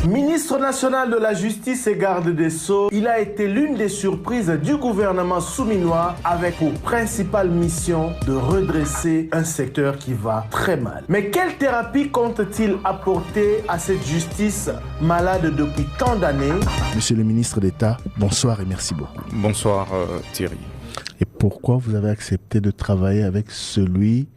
Ministre national de la Justice et garde des Sceaux, il a été l'une des surprises du gouvernement souminois avec pour principale mission de redresser un secteur qui va très mal. Mais quelle thérapie compte-t-il apporter à cette justice malade depuis tant d'années? Monsieur le ministre d'État, bonsoir et merci beaucoup. Bonsoir Thierry. Et pourquoi vous avez accepté de travailler avec celui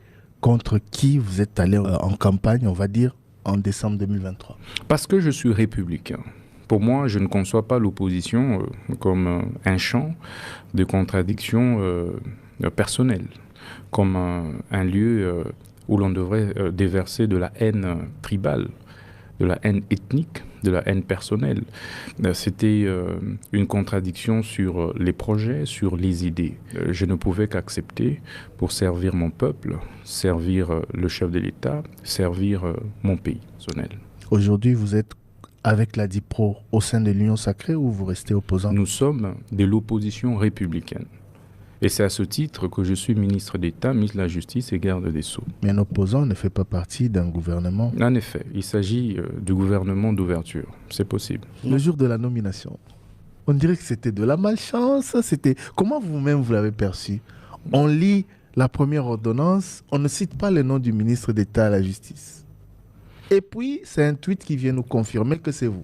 contre qui vous êtes allé en campagne, on va dire, en décembre 2023? Parce que je suis républicain. Pour moi, je ne conçois pas l'opposition comme un champ de contradiction personnelle, comme un lieu où l'on devrait déverser de la haine tribale, de la haine ethnique, de la haine personnelle. C'était une contradiction sur les projets, sur les idées. Je ne pouvais qu'accepter pour servir mon peuple, servir le chef de l'État, servir mon pays personnel. Aujourd'hui, vous êtes avec la DIPRO au sein de l'Union Sacrée ou vous restez opposant? Nous sommes de l'opposition républicaine. Et c'est à ce titre que je suis ministre d'État, ministre de la Justice et garde des Sceaux. Mais un opposant ne fait pas partie d'un gouvernement. En effet, il s'agit du gouvernement d'ouverture. C'est possible. Le jour de la nomination, on dirait que c'était de la malchance. Comment vous-même vous l'avez perçu? On lit la première ordonnance, on ne cite pas le nom du ministre d'État à la Justice. Et puis, c'est un tweet qui vient nous confirmer que c'est vous.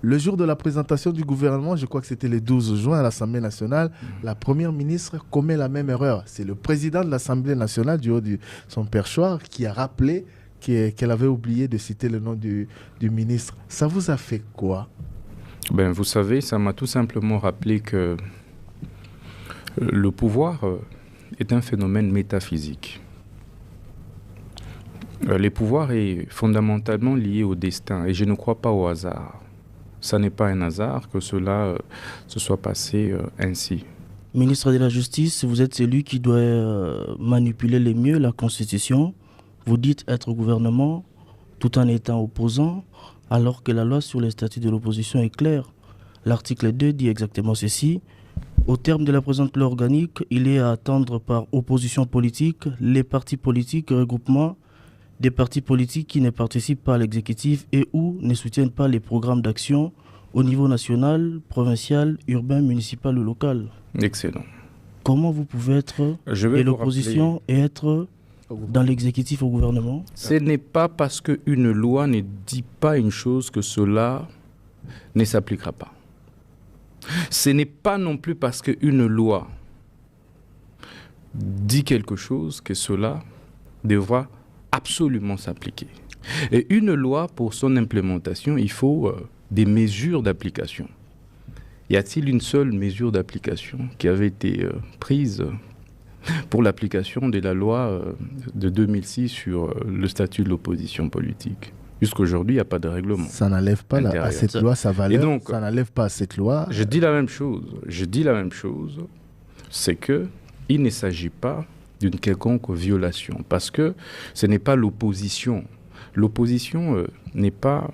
Le jour de la présentation du gouvernement, je crois que c'était le 12 juin à l'Assemblée nationale, la première ministre commet la même erreur. C'est le président de l'Assemblée nationale, du haut de son perchoir, qui a rappelé qu'elle avait oublié de citer le nom du ministre. Ça vous a fait quoi? Vous savez, ça m'a tout simplement rappelé que le pouvoir est un phénomène métaphysique. Le pouvoir est fondamentalement lié au destin et je ne crois pas au hasard. Ça n'est pas un hasard que cela se soit passé ainsi. Ministre de la Justice, vous êtes celui qui doit manipuler le mieux la Constitution. Vous dites être au gouvernement tout en étant opposant, alors que la loi sur les statuts de l'opposition est claire. L'article 2 dit exactement ceci. Au terme de la présente loi organique, il est à attendre par opposition politique les partis politiques et regroupements des partis politiques qui ne participent pas à l'exécutif et ou ne soutiennent pas les programmes d'action au niveau national, provincial, urbain, municipal ou local. Excellent. Comment vous pouvez être de l'opposition et être dans l'exécutif au gouvernement? Ce n'est pas parce qu'une loi ne dit pas une chose que cela ne s'appliquera pas. Ce n'est pas non plus parce qu'une loi dit quelque chose que cela devra absolument s'appliquer. Et une loi, pour son implémentation, il faut des mesures d'application. Y a-t-il une seule mesure d'application qui avait été prise pour l'application de la loi de 2006 sur le statut de l'opposition politique? Jusqu'aujourd'hui, il n'y a pas de règlement. Ça n'enlève pas à cette loi sa valeur. Et donc, ça n'enlève pas à cette loi. Je dis la même chose. C'est qu'il ne s'agit pas d'une quelconque violation, parce que ce n'est pas l'opposition. L'opposition n'est pas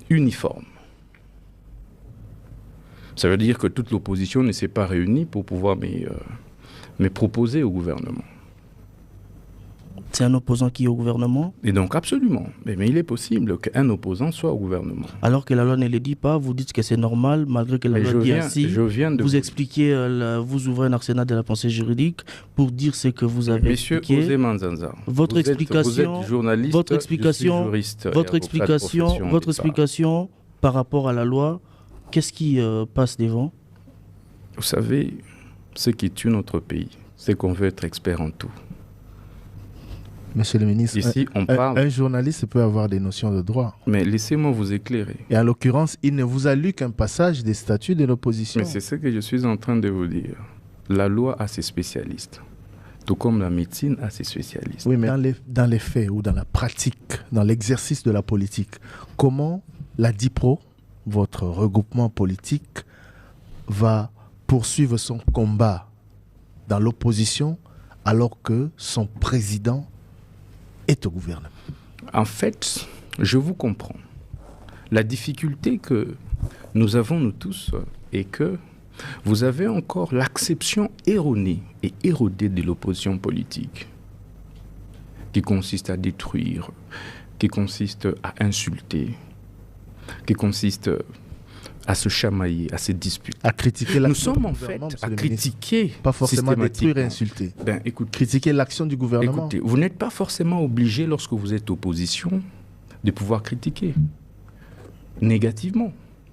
uniforme. Ça veut dire que toute l'opposition ne s'est pas réunie pour pouvoir me proposer au gouvernement. C'est un opposant qui est au gouvernement? Et donc absolument. Mais il est possible qu'un opposant soit au gouvernement. Alors que la loi ne le dit pas, vous dites que c'est normal, malgré que la loi dit ainsi. Vous expliquez, vous ouvrez un arsenal de la pensée juridique pour dire ce que vous avez expliqué. Monsieur Osé Manzanza, votre explication, vous êtes journaliste, je suis juriste. Votre explication par rapport à la loi, qu'est-ce qui passe devant? Vous savez, ce qui tue notre pays, c'est qu'on veut être expert en tout. Monsieur le ministre, ici, on parle... un journaliste peut avoir des notions de droit. Mais laissez-moi vous éclairer. Et en l'occurrence, il ne vous a lu qu'un passage des statuts de l'opposition. Mais c'est ce que je suis en train de vous dire. La loi a ses spécialistes, tout comme la médecine a ses spécialistes. Oui, mais dans les faits ou dans la pratique, dans l'exercice de la politique, comment la DIPRO, votre regroupement politique, va poursuivre son combat dans l'opposition alors que son président est au gouvernement? En fait, je vous comprends. La difficulté que nous avons, nous tous, est que vous avez encore l'acception erronée et érodée de l'opposition politique, qui consiste à détruire, qui consiste à insulter, qui consiste à se chamailler, à se disputer. À critiquer Nous sommes en fait à critiquer pas forcément détruire et insulter. Critiquer l'action du gouvernement. Écoutez, vous n'êtes pas forcément obligé, lorsque vous êtes opposition, de pouvoir critiquer négativement.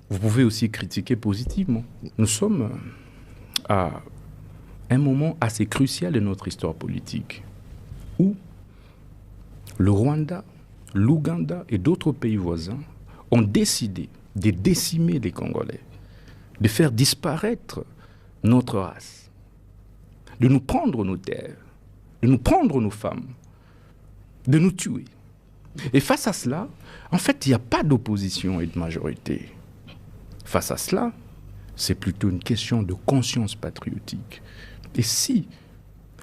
Vous pouvez aussi critiquer positivement. Nous sommes à un moment assez crucial de notre histoire politique où le Rwanda, l'Ouganda et d'autres pays voisins ont décidé de décimer les Congolais, de faire disparaître notre race, de nous prendre nos terres, de nous prendre nos femmes, de nous tuer. Et face à cela, en fait, il n'y a pas d'opposition et de majorité. Face à cela, c'est plutôt une question de conscience patriotique. Et si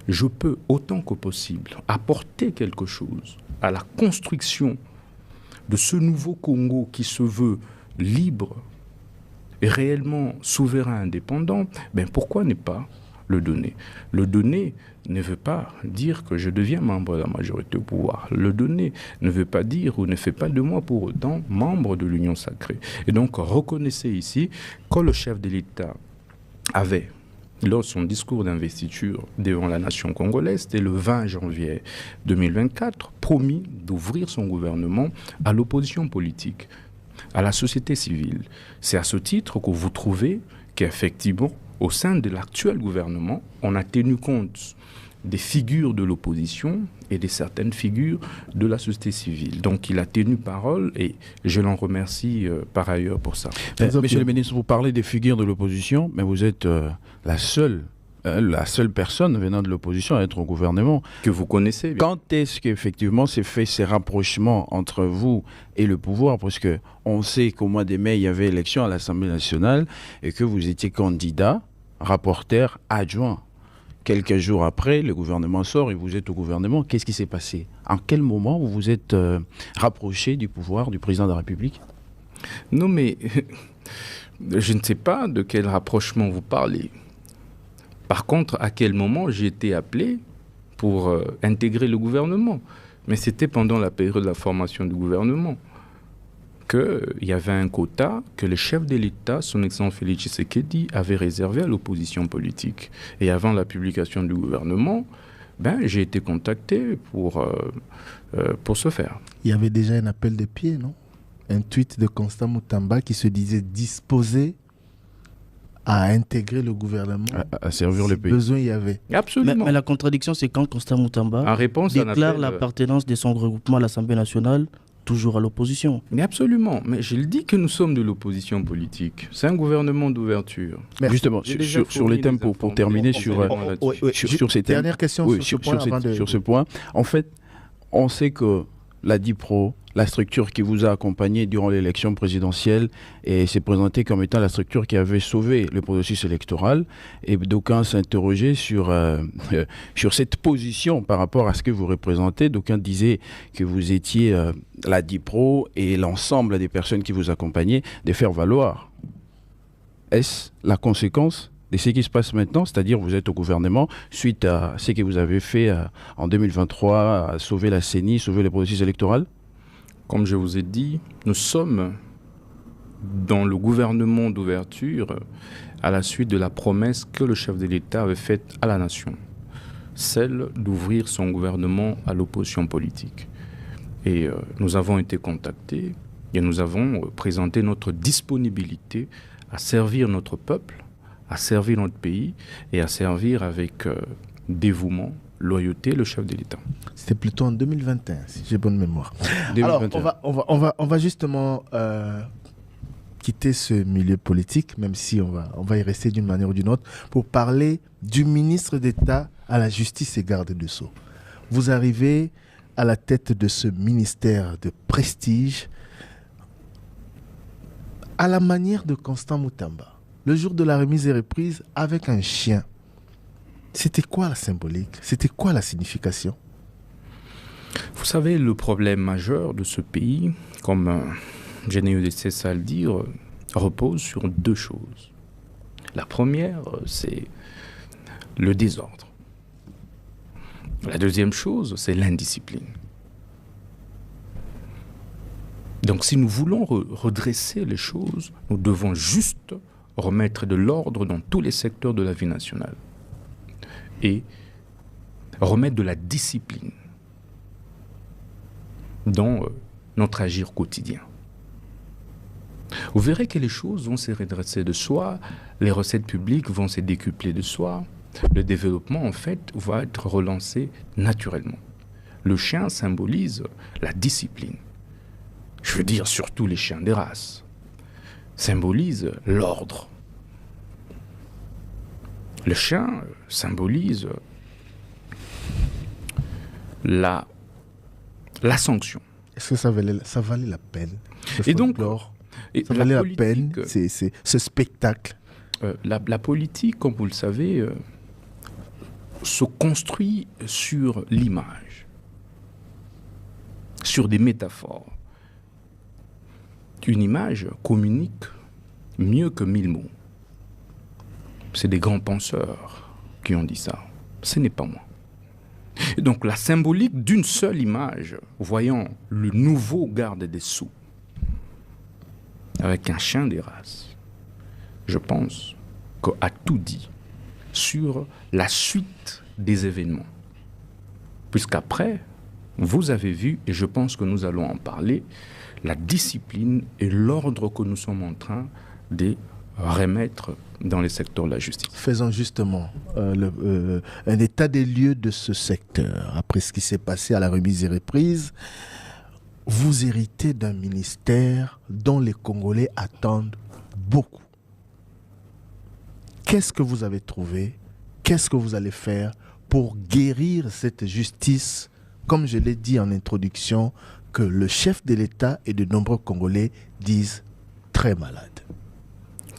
je peux, autant que possible, apporter quelque chose à la construction de ce nouveau Congo qui se veut libre et réellement souverain, indépendant, ben pourquoi ne pas le donner? Le donner ne veut pas dire que je deviens membre de la majorité au pouvoir. Le donner ne veut pas dire ou ne fait pas de moi pour autant membre de l'Union sacrée. Et donc reconnaissez ici que le chef de l'État avait, lors de son discours d'investiture devant la nation congolaise, c'était le 20 janvier 2024, promis d'ouvrir son gouvernement à l'opposition politique, à la société civile. C'est à ce titre que vous trouvez qu'effectivement, au sein de l'actuel gouvernement, on a tenu compte des figures de l'opposition et de certaines figures de la société civile. Donc il a tenu parole et je l'en remercie par ailleurs pour ça. Monsieur le ministre, vous parlez des figures de l'opposition, mais vous êtes la seule personne venant de l'opposition à être au gouvernement. Que vous connaissez bien. Quand est-ce qu'effectivement s'est fait ces rapprochements entre vous et le pouvoir? Parce qu'on sait qu'au mois de mai, il y avait élection à l'Assemblée nationale et que vous étiez candidat, rapporteur adjoint. Quelques jours après, le gouvernement sort et vous êtes au gouvernement. Qu'est-ce qui s'est passé? En quel moment vous vous êtes rapproché du pouvoir du président de la République? Non, mais je ne sais pas de quel rapprochement vous parlez. Par contre, à quel moment j'ai été appelé pour intégrer le gouvernement? Mais c'était pendant la période de la formation du gouvernement qu'il y avait un quota que le chef de l'État, son excellence Félix Tshisekedi, avait réservé à l'opposition politique. Et avant la publication du gouvernement, j'ai été contacté pour ce faire. Il y avait déjà un appel de pied, non? Un tweet de Constant Moutamba qui se disait disposé à intégrer le gouvernement, à servir le pays. Besoin il y avait. Absolument. Mais la contradiction, c'est quand Constant Moutamba déclare l'appartenance de son regroupement à l'Assemblée nationale, toujours à l'opposition. Mais absolument. Mais je le dis que nous sommes de l'opposition politique. C'est un gouvernement d'ouverture. Justement, sur les thèmes, pour terminer sur ces thèmes. Dernière question sur ce point. En fait, on sait que la DIPRO, la structure qui vous a accompagné durant l'élection présidentielle, et s'est présentée comme étant la structure qui avait sauvé le processus électoral. Et d'aucuns s'interrogeaient sur cette position par rapport à ce que vous représentez. D'aucuns disaient que vous étiez la DIPRO et l'ensemble des personnes qui vous accompagnaient de faire valoir. Est-ce la conséquence de ce qui se passe maintenant, c'est-à-dire vous êtes au gouvernement suite à ce que vous avez fait en 2023, à sauver la CENI, sauver le processus électoral? Comme je vous ai dit, nous sommes dans le gouvernement d'ouverture à la suite de la promesse que le chef de l'État avait faite à la nation, celle d'ouvrir son gouvernement à l'opposition politique. Et nous avons été contactés et nous avons présenté notre disponibilité à servir notre peuple, à servir notre pays et à servir avec dévouement, loyauté le chef de l'État. C'était plutôt en 2021, si j'ai bonne mémoire. 2021. Alors, on va justement quitter ce milieu politique, même si on va y rester d'une manière ou d'une autre, pour parler du ministre d'État à la justice et garde des Sceaux. Vous arrivez à la tête de ce ministère de prestige à la manière de Constant Moutamba. Le jour de la remise et reprise avec un chien. C'était quoi la symbolique? C'était quoi la signification? Vous savez, le problème majeur de ce pays, comme je n'ai eu de cesse à le dire, repose sur deux choses. La première, c'est le désordre. La deuxième chose, c'est l'indiscipline. Donc si nous voulons redresser les choses, nous devons juste remettre de l'ordre dans tous les secteurs de la vie nationale et remettre de la discipline dans notre agir quotidien. Vous verrez que les choses vont se redresser de soi, les recettes publiques vont se décupler de soi, le développement en fait va être relancé naturellement. Le chien symbolise la discipline. Je veux dire surtout les chiens des races. Symbolise l'ordre. Le chien symbolise la sanction. Est-ce que ça valait la peine? Et donc, ça valait la peine, ce spectacle? La politique, comme vous le savez, se construit sur l'image, sur des métaphores. Une image communique mieux que 1000 mots. C'est des grands penseurs qui ont dit ça. Ce n'est pas moi. Et donc la symbolique d'une seule image, voyant le nouveau garde des Sceaux, avec un chien des races, je pense qu'a tout dit sur la suite des événements. Puisqu'après, vous avez vu, et je pense que nous allons en parler, la discipline et l'ordre que nous sommes en train de remettre dans les secteurs de la justice. Faisons justement un état des lieux de ce secteur. Après ce qui s'est passé à la remise et reprise, vous héritez d'un ministère dont les Congolais attendent beaucoup. Qu'est-ce que vous avez trouvé? Qu'est-ce que vous allez faire pour guérir cette justice, comme je l'ai dit en introduction, que le chef de l'État et de nombreux Congolais disent très malade?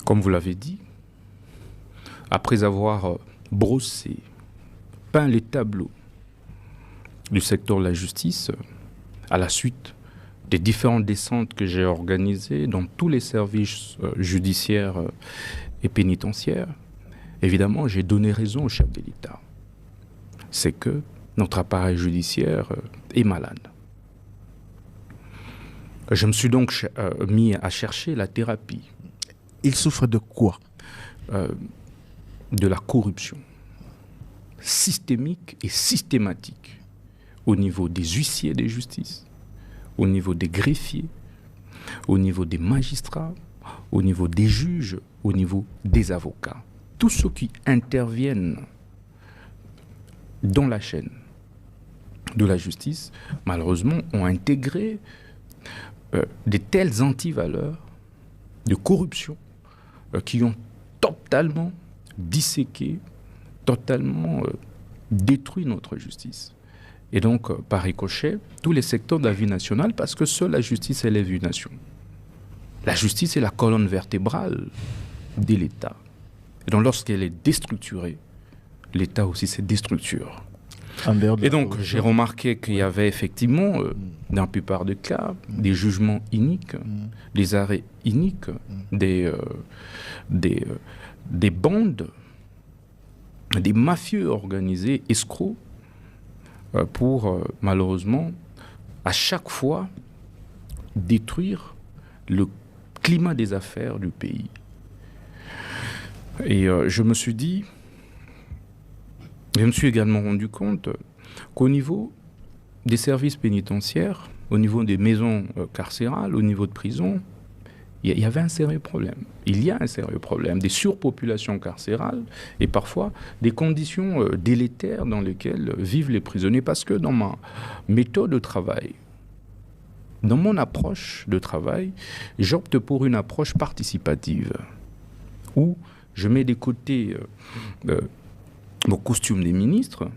Comme vous l'avez dit, après avoir brossé, peint les tableaux du secteur de la justice, à la suite des différentes descentes que j'ai organisées dans tous les services judiciaires et pénitentiaires, évidemment, j'ai donné raison au chef de l'État. C'est que notre appareil judiciaire est malade. Je me suis donc mis à chercher la thérapie. Il souffre de quoi? De la corruption systémique et systématique au niveau des huissiers de justice, au niveau des greffiers, au niveau des magistrats, au niveau des juges, au niveau des avocats. Tous ceux qui interviennent dans la chaîne de la justice, malheureusement, ont intégré de telles antivaleurs de corruption qui ont totalement disséqué, totalement détruit notre justice. Et donc, par ricochet, tous les secteurs de la vie nationale, parce que seule la justice élève une nation. La justice est la colonne vertébrale de l'État. Et donc, lorsqu'elle est déstructurée, l'État aussi se déstructure. Et donc, j'ai remarqué qu'il y avait effectivement, dans la plupart des cas, des jugements iniques, des arrêts iniques, des bandes, des mafieux organisés, escrocs, pour malheureusement, à chaque fois, détruire le climat des affaires du pays. Et je me suis dit, je me suis également rendu compte qu'au niveau des services pénitentiaires, au niveau des maisons carcérales, au niveau de prison, il y avait un sérieux problème. Il y a un sérieux problème, des surpopulations carcérales et parfois des conditions délétères dans lesquelles vivent les prisonniers. Parce que dans ma méthode de travail, dans mon approche de travail, j'opte pour une approche participative où je mets de côté mon costume des ministres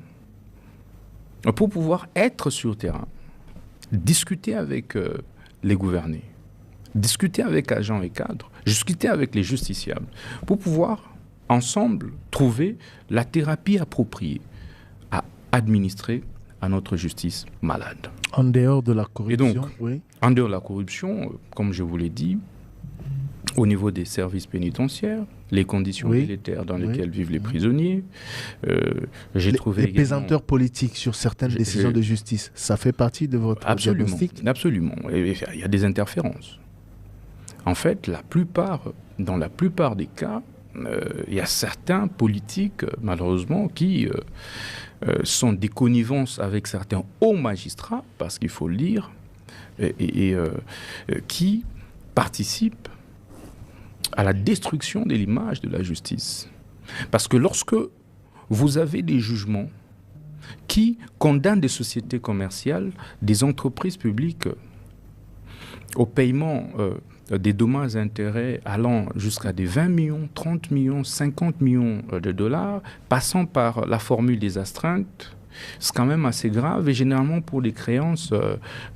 pour pouvoir être sur le terrain, discuter avec les gouvernés, discuter avec agents et cadres, discuter avec les justiciables, pour pouvoir ensemble trouver la thérapie appropriée à administrer à notre justice malade. En dehors de la corruption, et donc, oui. En dehors de la corruption, comme je vous l'ai dit, au niveau des services pénitentiaires, les conditions délétères dans lesquelles vivent les prisonniers. J'ai trouvé les pesanteurs politiques sur certaines décisions de justice, ça fait partie de votre diagnostic? Absolument. Il y a des interférences. En fait, dans la plupart des cas, il y a certains politiques, malheureusement, qui sont des connivences avec certains hauts magistrats, parce qu'il faut le dire, et qui participent à la destruction de l'image de la justice. Parce que lorsque vous avez des jugements qui condamnent des sociétés commerciales, des entreprises publiques au paiement des dommages et intérêts allant jusqu'à des 20 millions, 30 millions, 50 millions de dollars, passant par la formule des astreintes, c'est quand même assez grave, et généralement pour des créances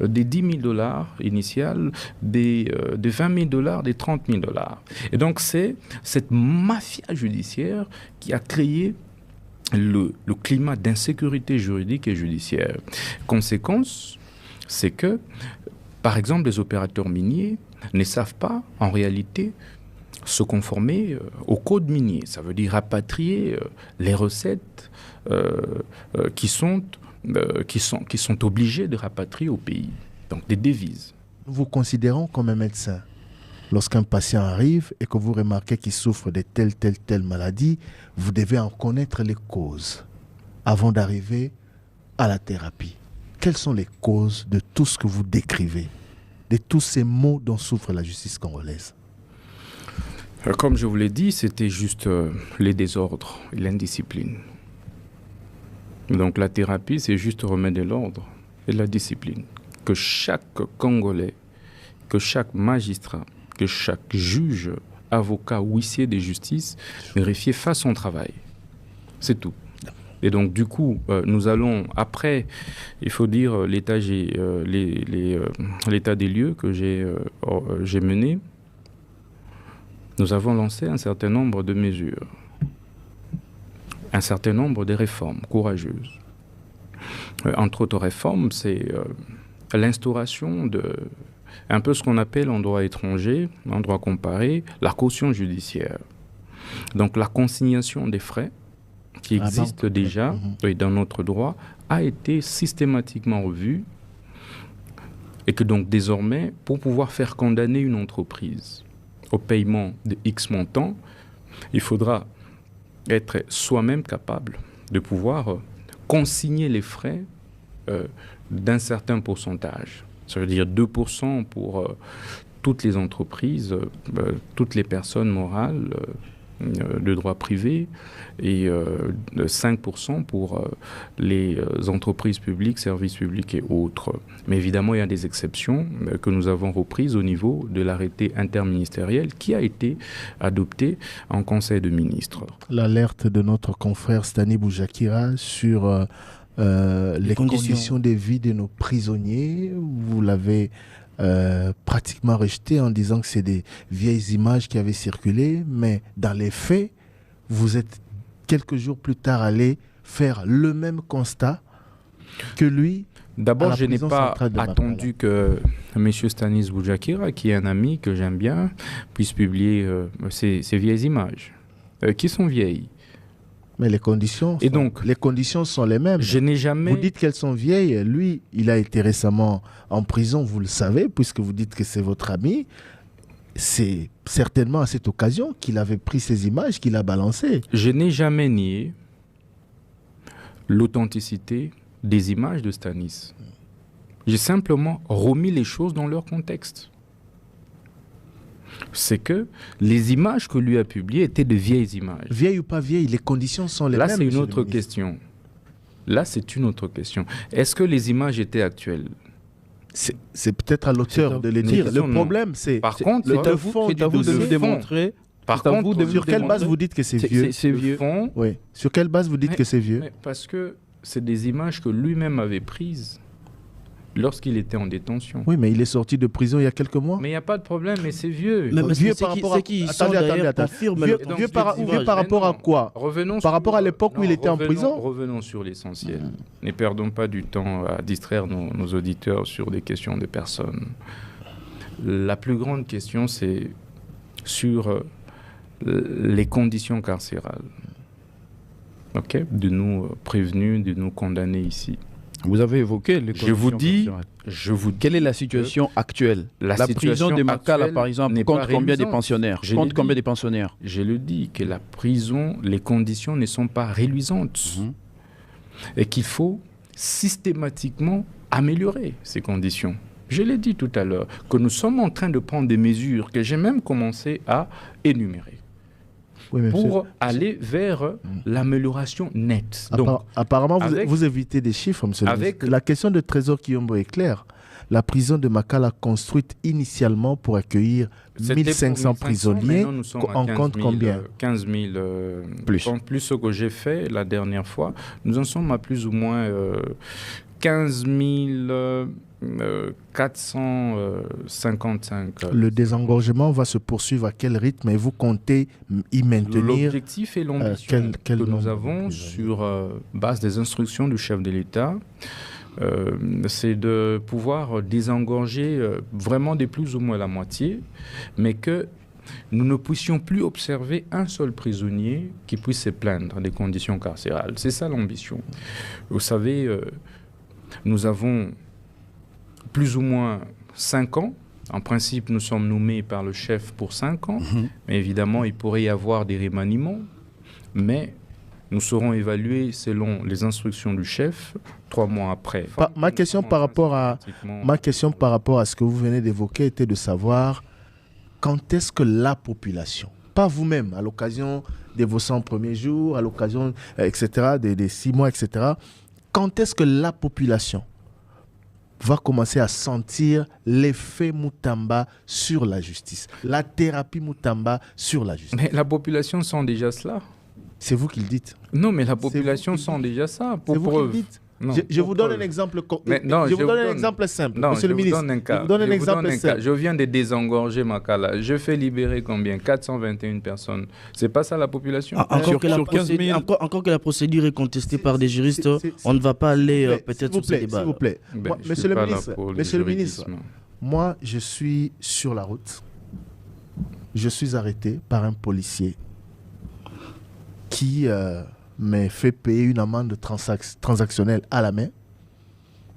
des 10 000 dollars initiales, des 20 000 dollars, des 30 000 dollars. Et donc c'est cette mafia judiciaire qui a créé le climat d'insécurité juridique et judiciaire. Conséquence, c'est que, par exemple, les opérateurs miniers ne savent pas, en réalité, se conformer au code minier. Ça veut dire rapatrier les recettes qui sont obligés de rapatrier au pays. Donc des devises. Nous vous considérons comme un médecin. Lorsqu'un patient arrive et que vous remarquez qu'il souffre de telle maladie, vous devez en connaître les causes avant d'arriver à la thérapie. Quelles sont les causes de tout ce que vous décrivez, de tous ces maux dont souffre la justice congolaise? Comme je vous l'ai dit, c'était juste les désordres et l'indiscipline. Donc la thérapie, c'est juste remettre de l'ordre et de la discipline. Que chaque Congolais, que chaque magistrat, que chaque juge, avocat ou huissier de justice, vérifie fasse son travail. C'est tout. Et donc, du coup, nous allons, après, il faut dire, l'état des lieux que j'ai mené, nous avons lancé un certain nombre de mesures, un certain nombre de réformes courageuses. Entre autres réformes, c'est l'instauration de un peu ce qu'on appelle en droit étranger, en droit comparé, la caution judiciaire. Donc la consignation des frais qui existe déjà dans notre droit a été systématiquement revue, et que donc désormais, pour pouvoir faire condamner une entreprise au paiement de X montant, il faudra être soi-même capable de pouvoir consigner les frais d'un certain pourcentage. Ça veut dire 2% pour toutes les entreprises, toutes les personnes morales de droit privé, et 5% pour les entreprises publiques, services publics et autres. Mais évidemment, il y a des exceptions que nous avons reprises au niveau de l'arrêté interministériel qui a été adopté en Conseil de ministres. L'alerte de notre confrère Stani Boujakira sur les conditions de vie de nos prisonniers, vous l'avez pratiquement rejeté en disant que c'est des vieilles images qui avaient circulé, mais dans les faits, vous êtes quelques jours plus tard allé faire le même constat que lui. D'abord, je n'ai pas attendu que M. Stanis Boujakira, qui est un ami que j'aime bien, puisse publier ces vieilles images, qui sont vieilles. Mais les conditions sont les mêmes. Je n'ai jamais... Vous dites qu'elles sont vieilles. Lui, il a été récemment en prison, vous le savez, puisque vous dites que c'est votre ami. C'est certainement à cette occasion qu'il avait pris ces images, qu'il a balancées. Je n'ai jamais nié l'authenticité des images de Stanis. J'ai simplement remis les choses dans leur contexte. C'est que les images que lui a publiées étaient de vieilles images. Vieilles ou pas vieilles, les conditions sont les mêmes. Là, c'est une autre question. Là, c'est une autre question. Est-ce que les images étaient actuelles ? C'est peut-être à l'auteur de le dire. Le problème, c'est... Par contre, c'est à vous de le démontrer. Par contre, sur quelle base vous dites que c'est vieux ? C'est vieux. Oui. Sur quelle base vous dites que c'est vieux ? Parce que c'est des images que lui-même avait prises lorsqu'il était en détention. Oui, mais il est sorti de prison il y a quelques mois. Mais il n'y a pas de problème, mais c'est vieux. Mais vieux par rapport à... Vieux par rapport à quoi ? Par rapport à l'époque où il était en prison ? Revenons sur l'essentiel. Ne perdons pas du temps à distraire nos auditeurs sur des questions de personnes. La plus grande question, c'est sur les conditions carcérales, de nous prévenus, de nous condamner ici. Vous avez évoqué les conditions carcérales. Quelle est la situation actuelle? La prison de Makala, par exemple, compte combien de pensionnaires? Je le dis que la prison, les conditions ne sont pas réluisantes. Et qu'il faut systématiquement améliorer ces conditions. Je l'ai dit tout à l'heure, que nous sommes en train de prendre des mesures que j'ai même commencé à énumérer. Pour aller vers l'amélioration nette. Donc, apparemment, vous évitez des chiffres, monsieur le ministre. La question de Trésor Kiyombo est claire. La prison de Makala, construite initialement pour accueillir 1500 prisonniers, en compte combien? 15 000 plus. Plus ce que j'ai fait la dernière fois. Nous en sommes à plus ou moins 15 455. Le désengorgement va se poursuivre à quel rythme et vous comptez y maintenir? L'objectif et l'ambition que nous avons sur base des instructions du chef de l'État, c'est de pouvoir désengorger vraiment de plus ou moins la moitié, mais que nous ne puissions plus observer un seul prisonnier qui puisse se plaindre des conditions carcérales. C'est ça l'ambition. Vous savez, nous avons plus ou moins 5 ans. En principe, nous sommes nommés par le chef pour 5 ans. Mais évidemment, il pourrait y avoir des remaniements. Mais nous serons évalués selon les instructions du chef 3 mois après. Ma question par rapport à ce que vous venez d'évoquer était de savoir quand est-ce que la population, pas vous-même, à l'occasion de vos 100 premiers jours, à l'occasion, etc., des 6 mois, etc., quand est-ce que la population va commencer à sentir l'effet Moutamba sur la justice, la thérapie Moutamba sur la justice? Mais la population sent déjà cela. C'est vous qui le dites. Non, mais la population sent déjà ça. Pour preuve. Vous qui le dites. Non, je vous donne un exemple. Je vous donne un exemple simple. Non, monsieur le ministre. Je vous donne un exemple simple. Je viens de désengorger Makala. Je fais libérer combien? 421 personnes. C'est pas ça la population? Encore que la procédure est contestée par des juristes, on ne va pas aller peut-être sur ce débat. S'il vous plaît. Monsieur le ministre, moi, je suis sur la route. Je suis arrêté par un policier qui m'a fait payer une amende transactionnelle à la main.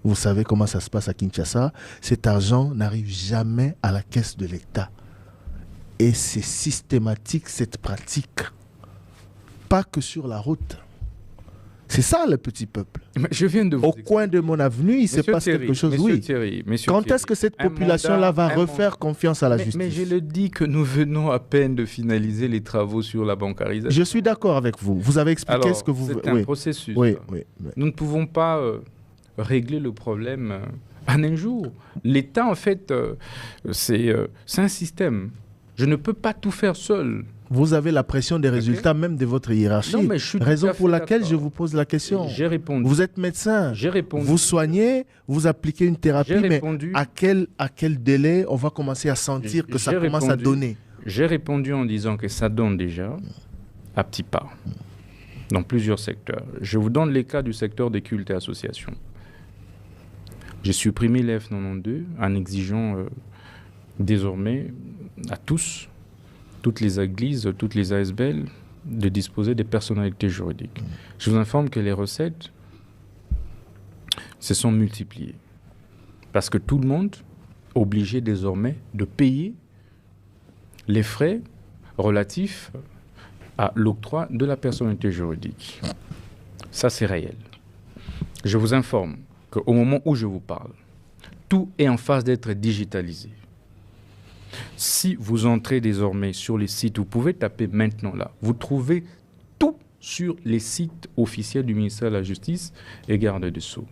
Vous savez comment ça se passe à Kinshasa. Cet argent n'arrive jamais à la caisse de l'État. Et c'est systématique, cette pratique. Pas que sur la route. C'est ça le petit peuple. Mais je viens de vous coin de mon avenue, il se passe quelque chose. Oui. Quand est-ce que cette population-là va refaire confiance à la justice? Mais je le dis que nous venons à peine de finaliser les travaux sur la bancarisation. Je suis d'accord avec vous. Vous avez expliqué ce que vous... C'est un processus. Oui. Nous ne pouvons pas régler le problème en un jour. L'État, en fait, c'est un système. Je ne peux pas tout faire seul. Vous avez la pression des résultats même de votre hiérarchie. Non, mais je suis raison pour laquelle je vous pose la question. J'ai répondu. Vous êtes médecin. J'ai répondu. Vous soignez, vous appliquez une thérapie, mais à quel délai on va commencer à sentir que ça commence à donner? J'ai répondu en disant que ça donne déjà à petits pas dans plusieurs secteurs. Je vous donne les cas du secteur des cultes et associations. J'ai supprimé l'F92 en exigeant désormais à tous, toutes les églises, toutes les ASBL, de disposer des personnalités juridiques. Je vous informe que les recettes se sont multipliées. Parce que tout le monde est obligé désormais de payer les frais relatifs à l'octroi de la personnalité juridique. Ça, c'est réel. Je vous informe qu'au moment où je vous parle, tout est en phase d'être digitalisé. Si vous entrez désormais sur les sites, vous pouvez taper maintenant là, vous trouvez tout sur les sites officiels du ministère de la Justice et Garde des Sceaux.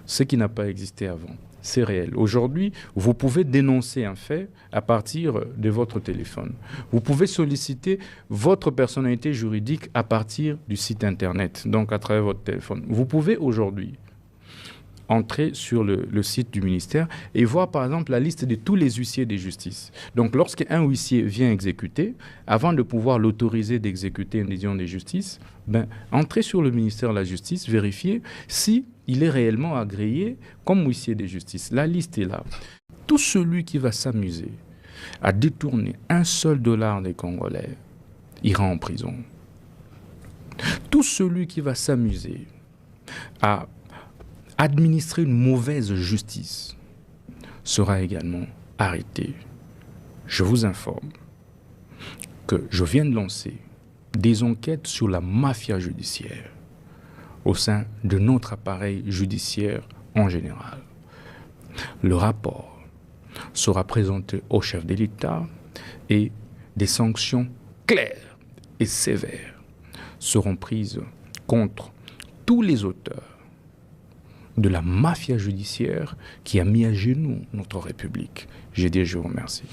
Ce qui n'a pas existé avant, c'est réel. Aujourd'hui, vous pouvez dénoncer un fait à partir de votre téléphone. Vous pouvez solliciter votre personnalité juridique à partir du site internet, donc à travers votre téléphone. Vous pouvez aujourd'hui entrer sur le site du ministère et voir par exemple la liste de tous les huissiers des justices. Donc lorsqu'un huissier vient exécuter, avant de pouvoir l'autoriser d'exécuter une décision de justice, entrez sur le ministère de la Justice, vérifiez si il est réellement agréé comme huissier des justices. La liste est là. Tout celui qui va s'amuser a détourné un seul dollar des Congolais ira en prison. Tout celui qui va s'amuser à administrer une mauvaise justice sera également arrêté. Je vous informe que je viens de lancer des enquêtes sur la mafia judiciaire au sein de notre appareil judiciaire en général. Le rapport sera présenté au chef de l'État et des sanctions claires et sévères seront prises contre tous les auteurs de la mafia judiciaire qui a mis à genoux notre République. J'ai dit, je vous remercie.